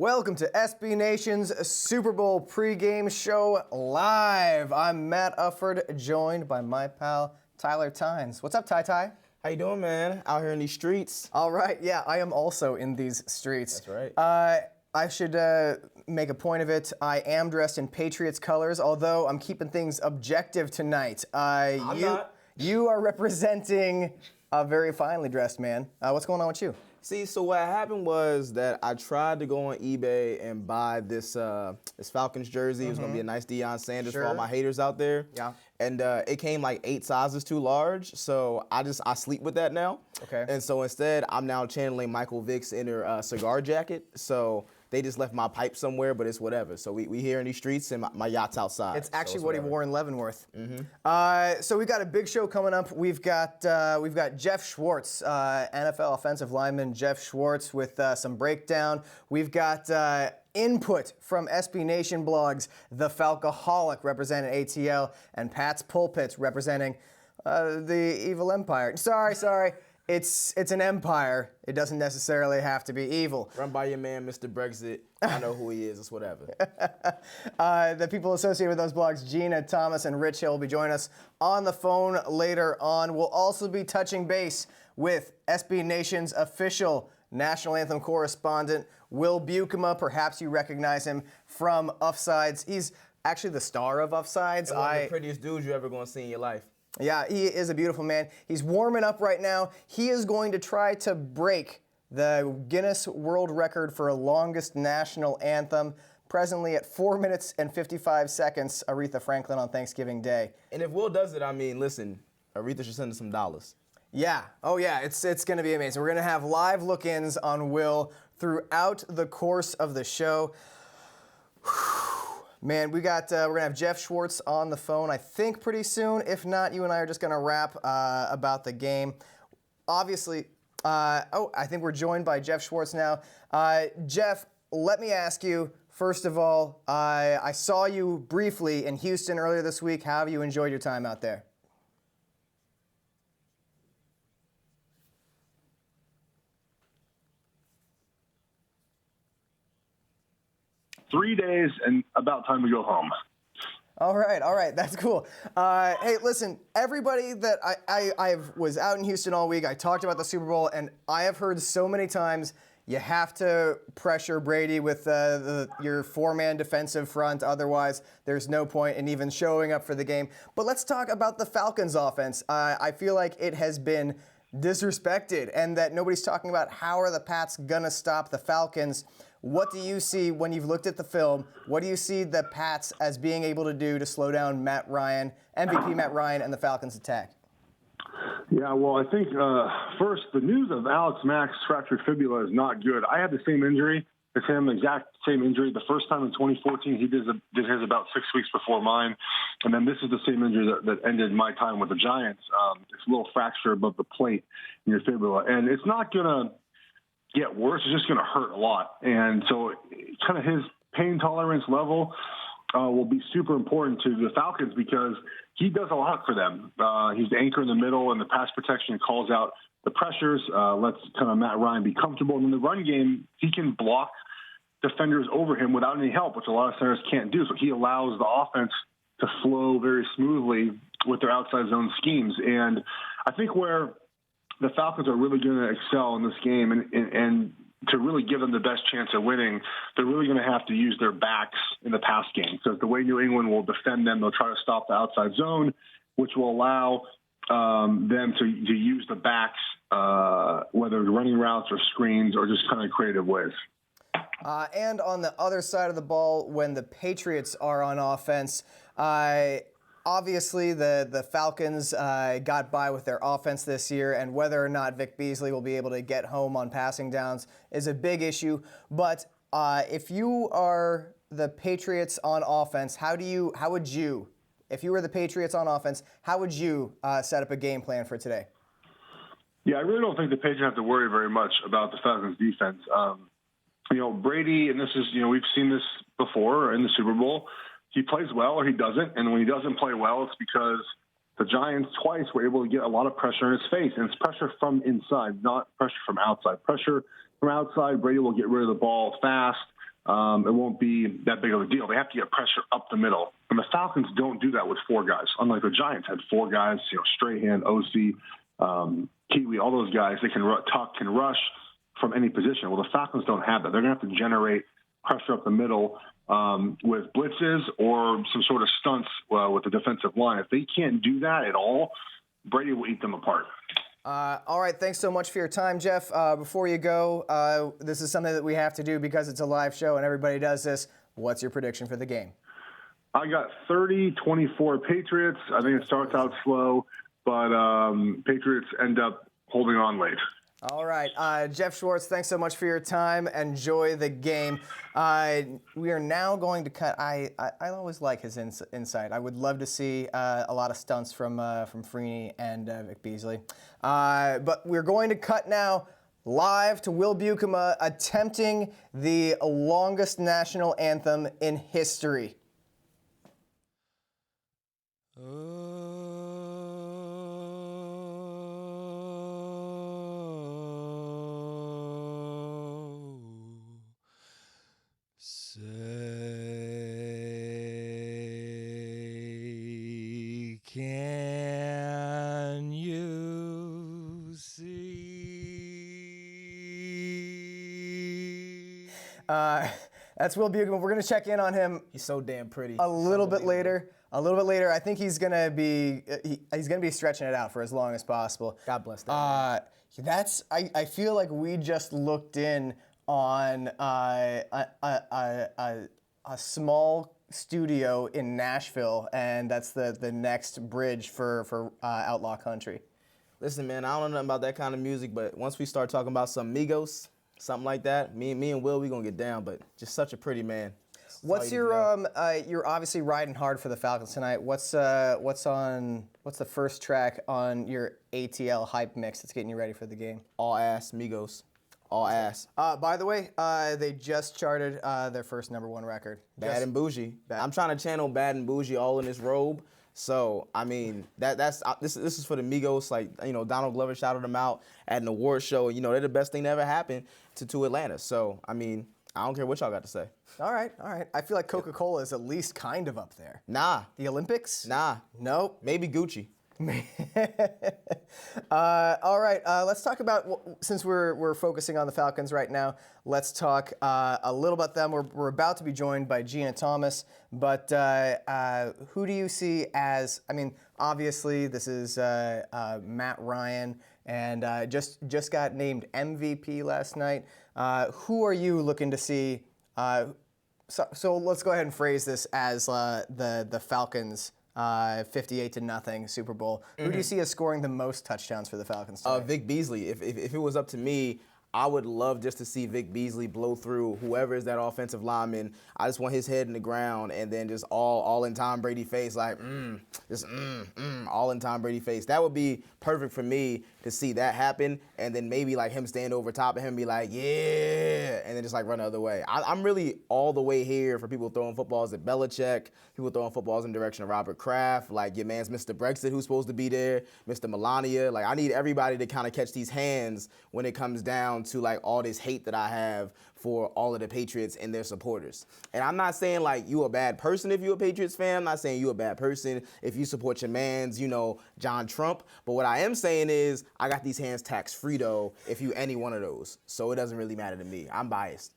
Welcome to SB Nation's Super Bowl pregame show live. I'm Matt Ufford, joined by my pal Tyler Tynes. What's up, Ty? How you doing, man? Out here in these streets. All right, yeah, I am also in these streets. That's right. I should make a point of it. I am dressed in Patriots colors, although I'm keeping things objective tonight. I'm not. You are representing a very finely dressed man. What's going on with you? See, so what happened was that I tried to go on eBay and buy this Falcons jersey. It was going to be a nice Deion Sanders for all my haters out there. Yeah. And it came like 8 sizes too large, so I sleep with that now. Okay. And so instead, I'm now channeling Michael Vick's inner cigar jacket. So they just left my pipe somewhere, but it's whatever. So we here in these streets, and my yacht's outside. It's actually what he wore in Leavenworth. Mm-hmm. So we've got a big show coming up. We've got Jeff Schwarz, NFL offensive lineman Jeff Schwarz, with some breakdown. We've got input from SB Nation blogs, The Falcoholic representing ATL, and Pat's Pulpits representing the Evil Empire. Sorry. It's an empire. It doesn't necessarily have to be evil. Run by your man, Mr. Brexit. I know who he is. It's whatever. The people associated with those blogs, Gina, Thomas, and Rich Hill, will be joining us on the phone later on. We'll also be touching base with SB Nation's official national anthem correspondent, Will Bukema. Perhaps you recognize him from Offsides. He's actually the star of Offsides. And one of the prettiest dudes you're ever going to see in your life. Yeah, he is a beautiful man. He's warming up right now. He is going to try to break the Guinness World Record for longest national anthem, presently at 4 minutes and 55 seconds, Aretha Franklin on Thanksgiving Day. And if Will does it, I mean, listen, Aretha should send us some dollars. Yeah. Oh, yeah. It's going to be amazing. We're going to have live look-ins on Will throughout the course of the show. Man, we're gonna have Jeff Schwarz on the phone, I think, pretty soon. If not, you and I are just gonna rap about the game. Obviously, I think we're joined by Jeff Schwarz now. Jeff, let me ask you, first of all, I saw you briefly in Houston earlier this week. How have you enjoyed your time out there? $3 days and about time to go home. All right, that's cool. Hey, listen, everybody that I was out in Houston all week, I talked about the Super Bowl, and I have heard so many times you have to pressure Brady with your four-man defensive front, otherwise there's no point in even showing up for the game. But let's talk about the Falcons offense. I feel like it has been disrespected, and that nobody's talking about how are the Pats gonna stop the Falcons. What do you see when you've looked at the film? What do you see the Pats as being able to do to slow down Matt Ryan, MVP Matt Ryan, and the Falcons' attack? Yeah, well, I think first, the news of Alex Mack's fractured fibula is not good. I had the same injury as him, exact same injury. The first time in 2014, he did his about 6 weeks before mine. And then this is the same injury that ended my time with the Giants. It's a little fracture above the plate in your fibula. And it's not going to get worse. It's just going to hurt a lot. And so kind of his pain tolerance level will be super important to the Falcons because he does a lot for them. He's the anchor in the middle, and the pass protection calls out the pressures, lets kind of Matt Ryan be comfortable. And in the run game, he can block defenders over him without any help, which a lot of centers can't do. So he allows the offense to flow very smoothly with their outside zone schemes. And I think where the Falcons are really going to excel in this game and to really give them the best chance of winning, they're really going to have to use their backs in the pass game. So the way New England will defend them, they'll try to stop the outside zone, which will allow them to use the backs, whether running routes or screens or just kind of creative ways. And on the other side of the ball, when the Patriots are on offense, obviously the Falcons got by with their offense this year, and whether or not Vic Beasley will be able to get home on passing downs is a big issue. But if you are the Patriots on offense, if you were the Patriots on offense, how would you set up a game plan for today? Yeah, I really don't think the Patriots have to worry very much about the Falcons' defense. Brady, and this is, we've seen this before in the Super Bowl, he plays well or he doesn't. And when he doesn't play well, it's because the Giants twice were able to get a lot of pressure in his face. And it's pressure from inside, not pressure from outside. Pressure from outside, Brady will get rid of the ball fast. it won't be that big of a deal. They have to get pressure up the middle. And the Falcons don't do that with four guys. Unlike the Giants had four guys, Strahan, OC, Kiwi, all those guys, they can tuck, can rush from any position. Well, the Falcons don't have that. They're going to have to generate pressure up the middle with blitzes or some sort of stunts with the defensive line. If they can't do that at all, Brady will eat them apart. All right, thanks so much for your time, Jeff. Before you go, this is something that we have to do because it's a live show and everybody does this. What's your prediction for the game? I got 30-24 Patriots. I think it starts out slow, but Patriots end up holding on late. All right, Jeff Schwarz, thanks so much for your time. Enjoy the game. We are now going to cut. I always like his insight. I would love to see a lot of stunts from Freeney and Vic Beasley. But we're going to cut now live to Will Buchema attempting the longest national anthem in history. Can you see? That's Will Buchema. We're going to check in on him. He's so damn pretty. A little bit later. I think he's going to be stretching it out for as long as possible. God bless that. I feel like we just looked in on a small studio in Nashville, and that's the next bridge for Outlaw Country. Listen, man, I don't know nothing about that kind of music, but once we start talking about some Migos, something like that, me and Will, we gonna get down. But just such a pretty man. What's your you're obviously riding hard for the Falcons tonight. What's the first track on your ATL hype mix that's getting you ready for the game? All ass, Migos. All ass. By the way, they just charted their first #1 record. Bad and Bougie. I'm trying to channel Bad and Bougie all in this robe. So I mean, this is for the Migos. Like, Donald Glover shouted them out at an award show. They're the best thing that ever happened to Atlanta. So I mean, I don't care what y'all got to say. All right. I feel like Coca-Cola is at least kind of up there. Nah. The Olympics? Nah. Nope. Maybe Gucci. All right, let's talk about, since we're focusing on the Falcons right now, let's talk a little about them. We're about to be joined by Gina Thomas, but who do you see as, obviously this is Matt Ryan, and just got named MVP last night. Who are you looking to see? So let's go ahead and phrase this as the Falcons 58-0 Super Bowl. Mm-hmm. Who do you see as scoring the most touchdowns for the Falcons tonight? Vic Beasley. If it was up to me, I would love just to see Vic Beasley blow through whoever is that offensive lineman. I just want his head in the ground and then just all in Tom Brady face, like all in Tom Brady face. That would be perfect for me to see that happen, and then maybe like him stand over top of him and be like, yeah, and then just like run the other way. I'm really all the way here for people throwing footballs at Belichick, people throwing footballs in the direction of Robert Kraft, like your man's Mr. Brexit who's supposed to be there, Mr. Melania. Like, I need everybody to kind of catch these hands when it comes down to like all this hate that I have for all of the Patriots and their supporters. And I'm not saying like you a bad person if you're a Patriots fan. I'm not saying you a bad person if you support your man's, John Trump. But what I am saying is I got these hands tax-free though if you any one of those. So it doesn't really matter to me. I'm biased.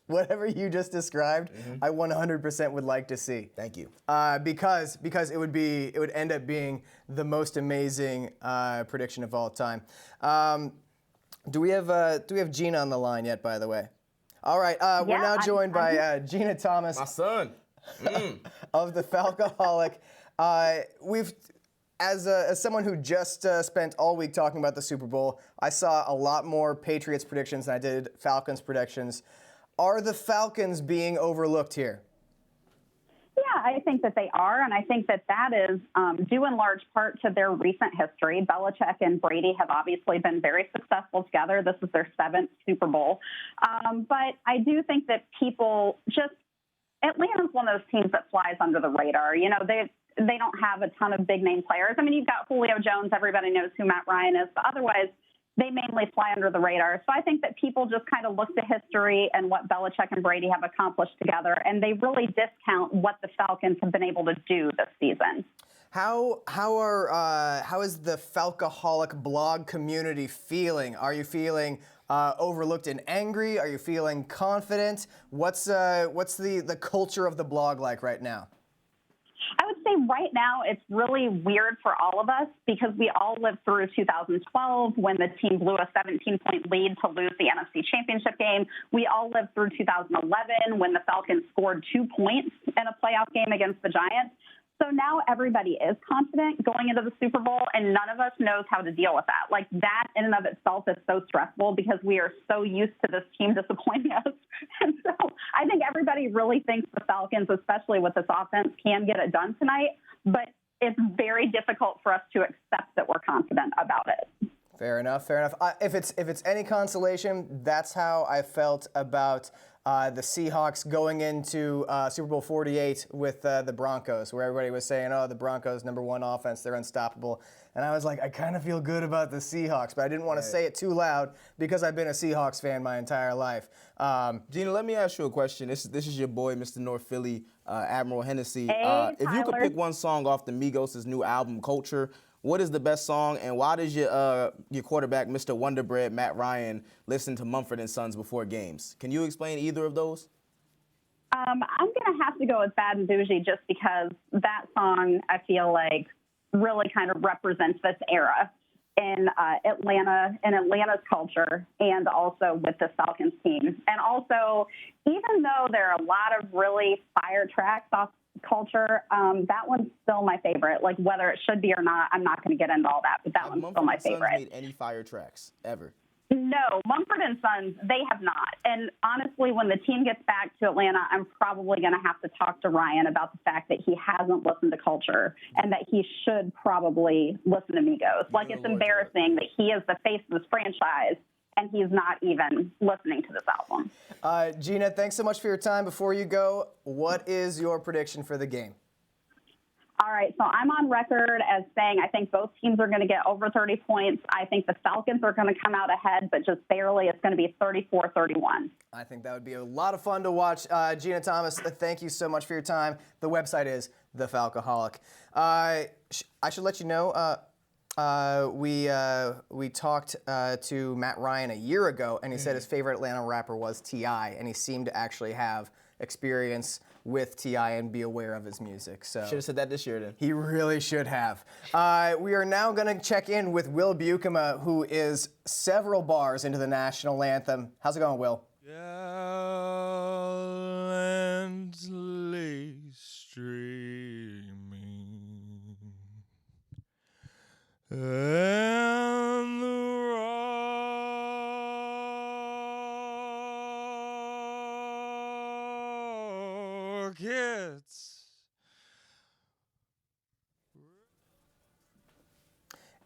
Whatever you just described, I 100% would like to see. Thank you. Because it would end up being the most amazing prediction of all time. Do we have Gina on the line yet, by the way? All right, we're now joined by Gina Thomas. My son. Of the Falcoholic. As someone who just spent all week talking about the Super Bowl, I saw a lot more Patriots predictions than I did Falcons predictions. Are the Falcons being overlooked here? Yeah, I think that they are, and I think that is due in large part to their recent history. Belichick and Brady have obviously been very successful together. This is their 7th Super Bowl. But I do think that people Atlanta's one of those teams that flies under the radar. They don't have a ton of big-name players. You've got Julio Jones. Everybody knows who Matt Ryan is. But otherwise, they mainly fly under the radar. So I think that people just kind of look to history and what Belichick and Brady have accomplished together, and they really discount what the Falcons have been able to do this season. How is the Falcoholic blog community feeling? Are you feeling overlooked and angry? Are you feeling confident? What's the culture of the blog like right now? I would say right now it's really weird for all of us because we all lived through 2012 when the team blew a 17-point lead to lose the NFC Championship game. We all lived through 2011 when the Falcons scored 2 points in a playoff game against the Giants. So now everybody is confident going into the Super Bowl, and none of us knows how to deal with that. Like, that in and of itself is so stressful because we are so used to this team disappointing us. And so I think everybody really thinks the Falcons, especially with this offense, can get it done tonight. But it's very difficult for us to accept that we're confident about it. Fair enough. Fair enough. If it's any consolation, that's how I felt about the Seahawks going into Super Bowl 48 with the Broncos, where everybody was saying, "Oh, the Broncos #1 offense, they're unstoppable." And I was like, I kind of feel good about the Seahawks, but I didn't want to say it too loud because I've been a Seahawks fan my entire life. Gina, let me ask you a question. This is your boy, Mr. North Philly, Admiral Hennessy. Hey, if you could pick one song off the Migos' new album, Culture, what is the best song, and why does your quarterback, Mr. Wonderbread, Matt Ryan, listen to Mumford & Sons before games? Can you explain either of those? I'm going to have to go with Bad and Bougie just because that song, I feel like, really kind of represents this era in Atlanta and Atlanta's culture, and also with the Falcons team. And also, even though there are a lot of really fire tracks off Culture, that one's still my favorite. Like, whether it should be or not, I'm not going to get into all that, but that one's still my favorite. Have Mumford & Sons made any fire tracks ever? No, Mumford & Sons, they have not. And honestly, when the team gets back to Atlanta, I'm probably going to have to talk to Ryan about the fact that he hasn't listened to Culture and that he should probably listen to Migos. Like, it's embarrassing that he is the face of this franchise and he's not even listening to this album. Gina, thanks so much for your time. Before you go, what is your prediction for the game? All right, so I'm on record as saying I think both teams are going to get over 30 points. I think the Falcons are going to come out ahead, but just barely. It's going to be 34-31. I think that would be a lot of fun to watch. Gina Thomas, thank you so much for your time. The website is The Falcoholic. I should let you know, we talked to Matt Ryan a year ago, and he said his favorite Atlanta rapper was T.I., and he seemed to actually have experience with T.I. and be aware of his music. So Should have said that this year then. He really should have. We are now going to check in with Will Buchema, who is several bars into the national anthem. How's it going, Will? Gallantly streaming, and the rockets.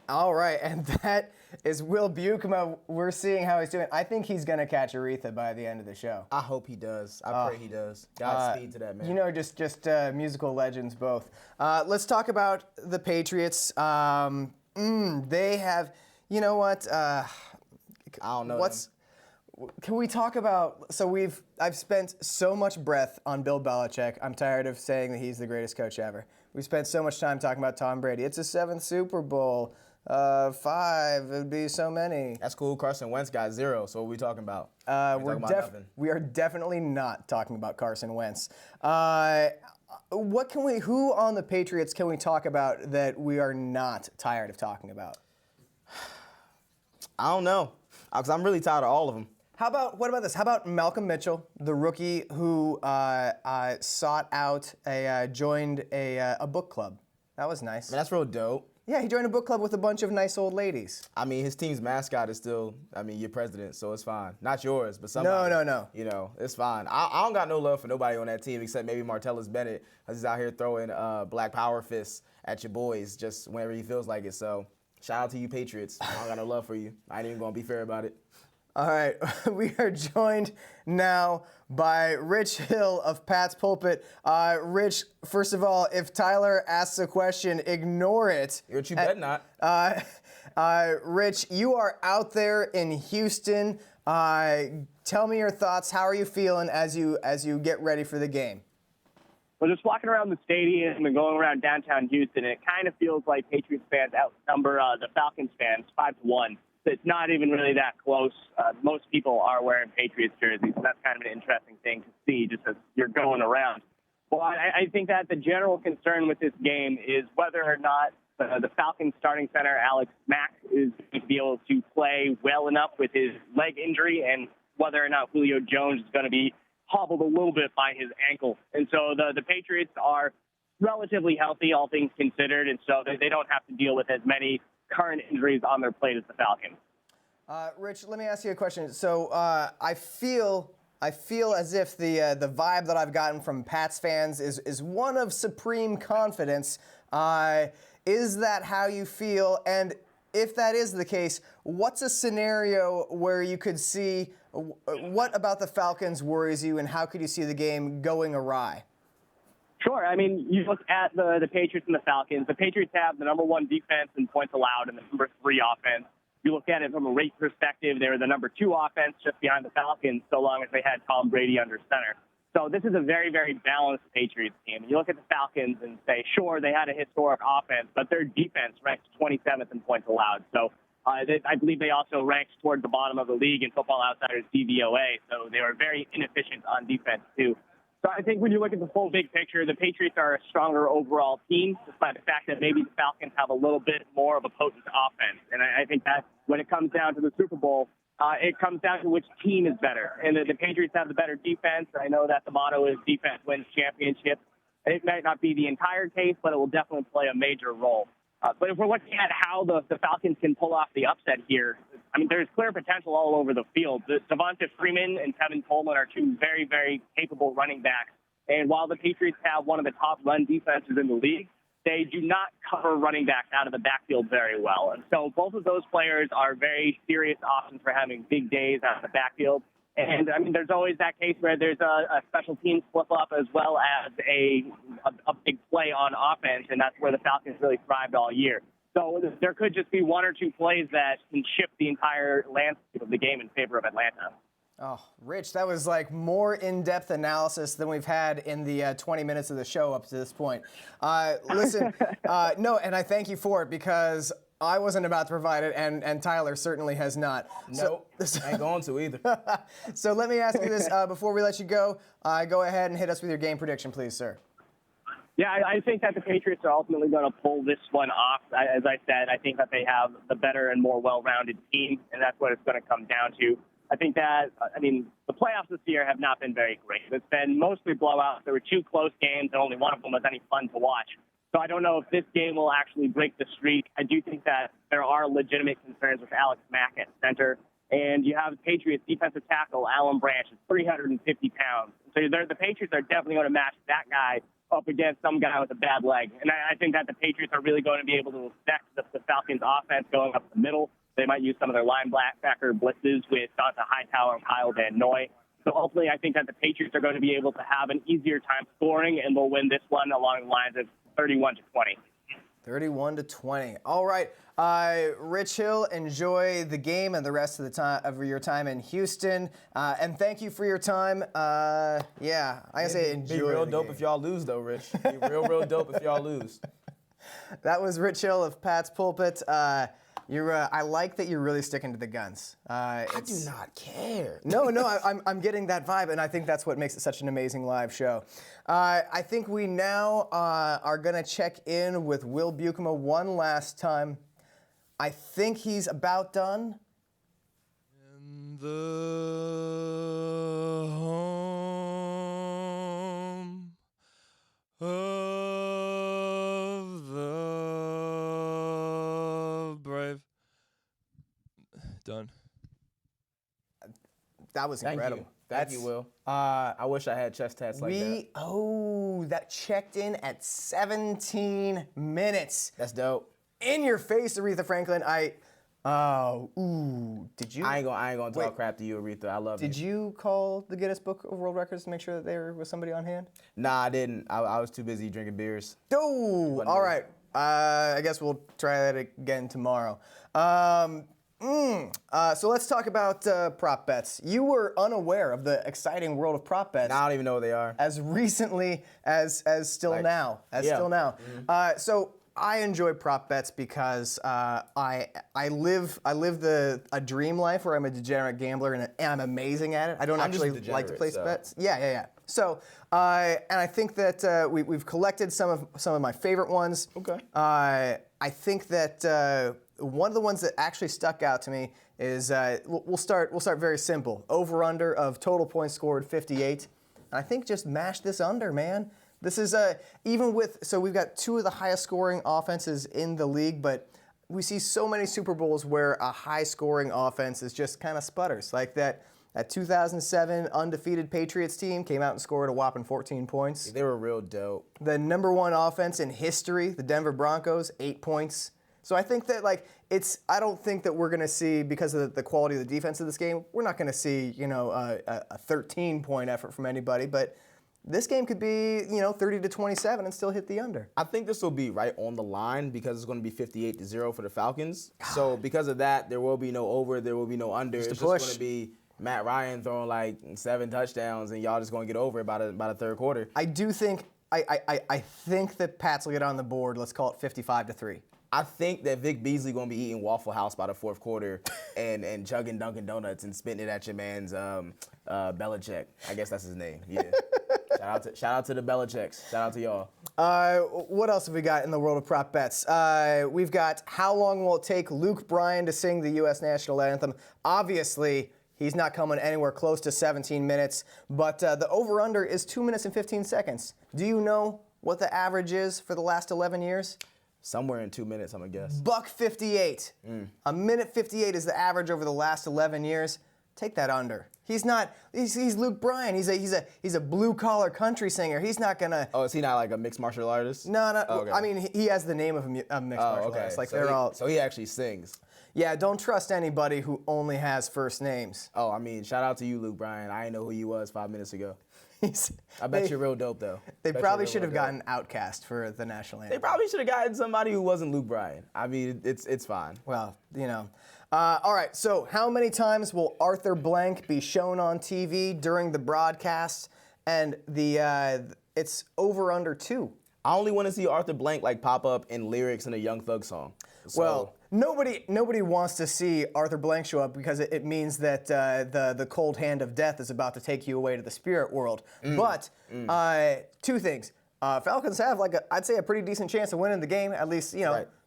All right, and that is Will Buchema. We're seeing how he's doing. I think he's going to catch Aretha by the end of the show. I hope he does. I pray he does. Godspeed to that man. You know, just musical legends both. Let's talk about the Patriots. They have, you know what? I don't know. Can we talk about? So I've spent so much breath on Bill Belichick. I'm tired of saying that he's the greatest coach ever. We've spent so much time talking about Tom Brady. It's a 7th Super Bowl. 5. It would be so many. That's cool. Carson Wentz got 0. So what are we talking about? We are definitely not talking about Carson Wentz. Who on the Patriots can we talk about that we are not tired of talking about? I don't know, because I'm really tired of all of them. What about this? How about Malcolm Mitchell, the rookie who joined a book club? That was nice. I mean, that's real dope. Yeah, he joined a book club with a bunch of nice old ladies. I mean, his team's mascot is still, your president, so it's fine. Not yours, but somebody. No. You know, it's fine. I don't got no love for nobody on that team except maybe Martellus Bennett, because he's out here throwing black power fists at your boys just whenever he feels like it. So shout out to you, Patriots. I don't got no love for you. I ain't even going to be fair about it. All right, we are joined now by Rich Hill of Pat's Pulpit. Rich, first of all, if Tyler asks a question, ignore it. Which you bet not. Rich, you are out there in Houston. Tell me your thoughts. How are you feeling as you get ready for the game? Well, just walking around the stadium and going around downtown Houston, it kind of feels like Patriots fans outnumber the Falcons fans 5-1. It's not even really that close. Most people are wearing Patriots jerseys, so that's kind of an interesting thing to see just as you're going around. Well, I think that the general concern with this game is whether or not the Falcons starting center, Alex Mack, is going to be able to play well enough with his leg injury, and whether or not Julio Jones is going to be hobbled a little bit by his ankle. And so the Patriots are relatively healthy, all things considered, and so they don't have to deal with as many current injuries on their plate as the Falcons. Rich, let me ask you a question. So I feel as if the vibe that I've gotten from Pats fans is one of supreme confidence. Is that how you feel? And if that is the case, what's a scenario where you could see what about the Falcons worries you, and how could you see the game going awry? Sure. I mean, you look at the Patriots and the Falcons. The Patriots have the number 1 defense in points allowed and the number 3 offense. You look at it from a rate perspective, they were the number 2 offense just behind the Falcons, so long as they had Tom Brady under center. So this is a very, very balanced Patriots team. You look at the Falcons and say, sure, they had a historic offense, but their defense ranks 27th in points allowed. So I believe they also ranked toward the bottom of the league in Football Outsiders DVOA, so they were very inefficient on defense, too. So I think when you look at the full big picture, the Patriots are a stronger overall team, despite the fact that maybe the Falcons have a little bit more of a potent offense. And I think that when it comes down to the Super Bowl, it comes down to which team is better. And the Patriots have the better defense. I know that the motto is defense wins championships. It might not be the entire case, but it will definitely play a major role. But if we're looking at how the Falcons can pull off the upset here, I mean, there's clear potential all over the field. Devonta Freeman and Tevin Coleman are 2 very, very capable running backs. And while the Patriots have one of the top run defenses in the league, they do not cover running backs out of the backfield very well. And so both of those players are very serious options for having big days out of the backfield. And, I mean, there's always that case where there's a special teams flip-up as well as a big play on offense, and that's where the Falcons really thrived all year. So there could just be 1 or 2 plays that can shift the entire landscape of the game in favor of Atlanta. Oh, Rich, that was like more in-depth analysis than we've had in the 20 minutes of the show up to this point. Listen, no, and I thank you for it because I wasn't about to provide it, and Tyler certainly has not. Nope, ain't going to either. So let me ask you this before we let you go. Go ahead and hit us with your game prediction, please, sir. Yeah, I think that the Patriots are ultimately going to pull this one off. As I said, I think that they have the better and more well-rounded team, and that's what it's going to come down to. I think that, the playoffs this year have not been very great. It's been mostly blowouts. There were 2 close games, and only one of them was any fun to watch. So I don't know if this game will actually break the streak. I do think that there are legitimate concerns with Alex Mack at center. And you have Patriots defensive tackle, Alan Branch, is 350 pounds. So the Patriots are definitely going to match that guy up against some guy with a bad leg. And I think that the Patriots are really going to be able to affect the Falcons' offense going up the middle. They might use some of their linebacker blitzes with Donta Hightower and Kyle Van Noy. So ultimately, I think that the Patriots are going to be able to have an easier time scoring, and they'll win this one along the lines of 31-20. 31-20. All right. Rich Hill, enjoy the game and the rest of the time of your time in Houston. And thank you for your time. I say enjoy. Be real dope if y'all lose, though, Rich. Be real dope if y'all lose. That was Rich Hill of Pat's Pulpit. I like that you're really sticking to the guns. I do not care. No, I'm getting that vibe, and I think that's what makes it such an amazing live show. I think we now are going to check in with Will Bukema one last time. I think he's about done. In the home of the brave. Done. That was incredible. Thank you, Will. I wish I had chest tats like that. That checked in at 17 minutes. That's dope. In your face, Aretha Franklin. Oh, ooh. Did you? I ain't gonna talk crap to you, Aretha. I love you. Did you call the Guinness Book of World Records to make sure that there was somebody on hand? Nah, I didn't. I was too busy drinking beers. Oh, all right. I guess we'll try that again tomorrow. So let's talk about prop bets. You were unaware of the exciting world of prop bets. Now I don't even know what they are. As recently as still now. So I enjoy prop bets because I live a dream life where I'm a degenerate gambler and I'm amazing at it. I don't actually like to place bets. Yeah. So and I think that we've collected some of my favorite ones. Okay. I think that one of the ones that actually stuck out to me is we'll start very simple. Over under of total points scored 58. And I think just mash this under, man. This is so we've got two of the highest scoring offenses in the league, but we see so many Super Bowls where a high scoring offense is just kind of sputters. Like that 2007 undefeated Patriots team came out and scored a whopping 14 points. They were real dope. The number one offense in history, the Denver Broncos, 8 points. So I think that I don't think that we're going to see, because of the quality of the defense of this game, we're not going to see, a 13-point effort from anybody, but this game could be, 30 to 27 and still hit the under. I think this will be right on the line because it's going to be 58-0 for the Falcons. So because of that, there will be no over, there will be no under. It's just going to be Matt Ryan throwing like 7 touchdowns and y'all just going to get over it by the third quarter. I do think I think that Pats will get on the board. Let's call it 55-3. I think that Vic Beasley going to be eating Waffle House by the fourth quarter and chugging Dunkin' Donuts and spitting it at your man's Belichick. I guess that's his name. Yeah. Shout out to the Belichicks. Shout out to y'all. What else have we got in the world of prop bets? We've got how long will it take Luke Bryan to sing the U.S. national anthem? Obviously, he's not coming anywhere close to 17 minutes, but the over-under is 2 minutes and 15 seconds. Do you know what the average is for the last 11 years? Somewhere in 2 minutes, I'm going to guess. $1:58. A minute 58 is the average over the last 11 years. Take that under. He's Luke Bryan. He's a blue-collar country singer. He's not going to... Oh, is he not like a mixed martial artist? No. Oh, okay. I mean, he has the name of a mixed martial artist. Like, So he actually sings. Yeah, don't trust anybody who only has first names. Oh, I mean, shout out to you, Luke Bryan. I didn't know who you was 5 minutes ago. I bet you're real dope, though. They probably should have gotten Outcast for the national anthem. They probably should have gotten somebody who wasn't Luke Bryan. I mean, it's fine. Well, all right, so how many times will Arthur Blank be shown on TV during the broadcast? And it's over under 2. I only want to see Arthur Blank pop up in lyrics in a Young Thug song. So, well, nobody wants to see Arthur Blank show up because it means that the cold hand of death is about to take you away to the spirit world. But two things: Falcons have I'd say a pretty decent chance of winning the game. At least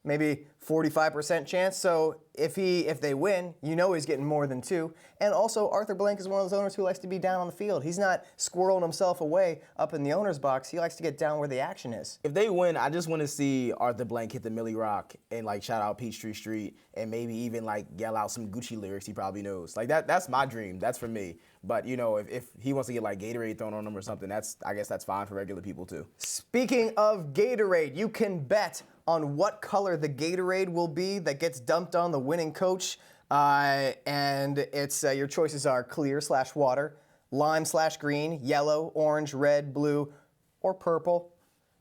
maybe 45% chance. So if they win, he's getting more than 2. And also, Arthur Blank is one of those owners who likes to be down on the field. He's not squirreling himself away up in the owner's box. He likes to get down where the action is. If they win, I just want to see Arthur Blank hit the Millie Rock and shout out Peachtree Street and maybe even yell out some Gucci lyrics he probably knows. That's my dream. That's for me. But if he wants to get Gatorade thrown on him or something, I guess that's fine for regular people too. Speaking of Gatorade, you can bet on what color the Gatorade will be that gets dumped on the winning coach. And it's your choices are clear/water, lime/green, yellow, orange, red, blue, or purple.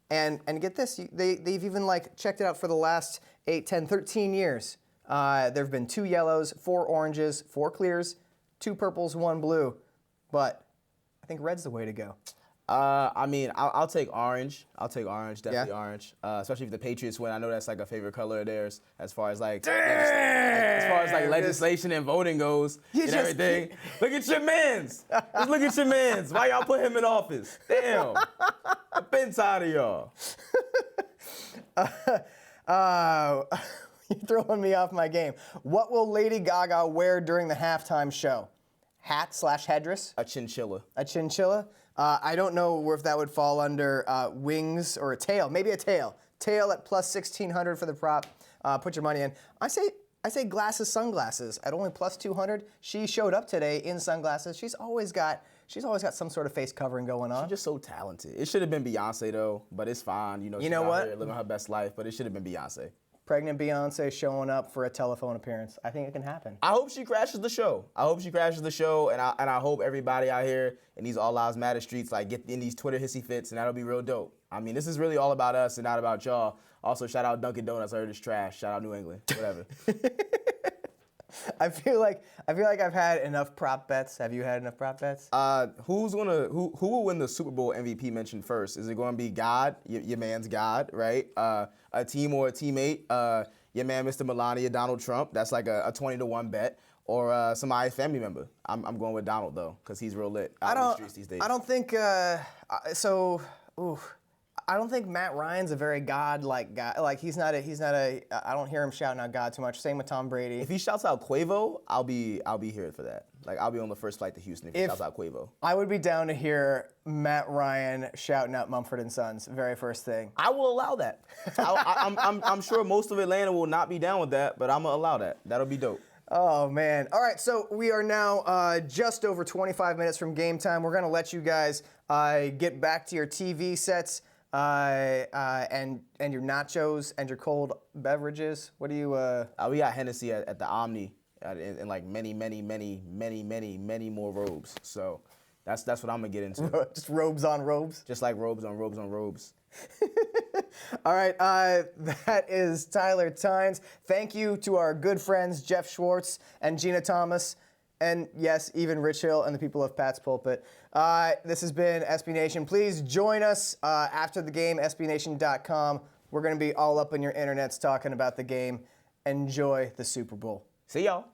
And get this, they've even checked it out for the last 8, 10, 13 years. There have been 2 yellows, 4 oranges, 4 clears, 2 purples, 1 blue. But I think red's the way to go. I mean, I'll take orange. I'll take orange, definitely orange. Especially if the Patriots win. I know that's a favorite color of theirs as far as legislation and voting goes and everything. Look at your mans. Just look at your mans. Why y'all put him in office? Damn. I've been tired of y'all. You're throwing me off my game. What will Lady Gaga wear during the halftime show? Hat/headdress? A chinchilla. A chinchilla? I don't know if that would fall under wings or a tail. Maybe a tail. Tail at plus 1,600 for the prop. Put your money in. I say glasses, sunglasses at only plus 200. She showed up today in sunglasses. She's always got some sort of face covering going on. She's just so talented. It should have been Beyonce though, but it's fine. She's out here living her best life, but it should have been Beyonce. pregnant Beyonce showing up for a telephone appearance. I think it can happen. I hope she crashes the show. And I hope everybody out here in these All Lives Matter streets like get in these Twitter hissy fits, and that'll be real dope. I mean, this is really all about us and not about y'all. Also, shout out Dunkin' Donuts. I heard it's trash. Shout out New England. Whatever. I feel like I've had enough prop bets. Have you had enough prop bets? Who will win the Super Bowl MVP mention first? Is it going to be God, your man's God, right? A team or a teammate, your man, Mr. Melania, Donald Trump. That's like a 20-1 bet. Or somebody's family member. I'm going with Donald though, because he's real lit out in the streets these days. I don't think I don't think Matt Ryan's a very God-like guy. Like he's not a. I don't hear him shouting out God too much. Same with Tom Brady. If he shouts out Quavo, I'll be here for that. Like I'll be on the first flight to Houston if he shouts out Quavo. I would be down to hear Matt Ryan shouting out Mumford & Sons very first thing. I will allow that. I'm sure most of Atlanta will not be down with that, but I'm gonna allow that. That'll be dope. Oh, man. All right, so we are now just over 25 minutes from game time. We're going to let you guys get back to your TV sets and your nachos and your cold beverages. What do you... We got Hennessy at the Omni in like many more robes. So that's what I'm going to get into. Just robes on robes? Just like robes on robes on robes. All right, that is Tyler Tynes. Thank you to our good friends Jeff Schwarz and Gina Thomas, and yes, even Rich Hill and the people of Pat's Pulpit. This has been SB Nation. Please join us after the game, sbnation.com. We're going to be all up on your internets talking about the game. Enjoy the Super Bowl. See y'all.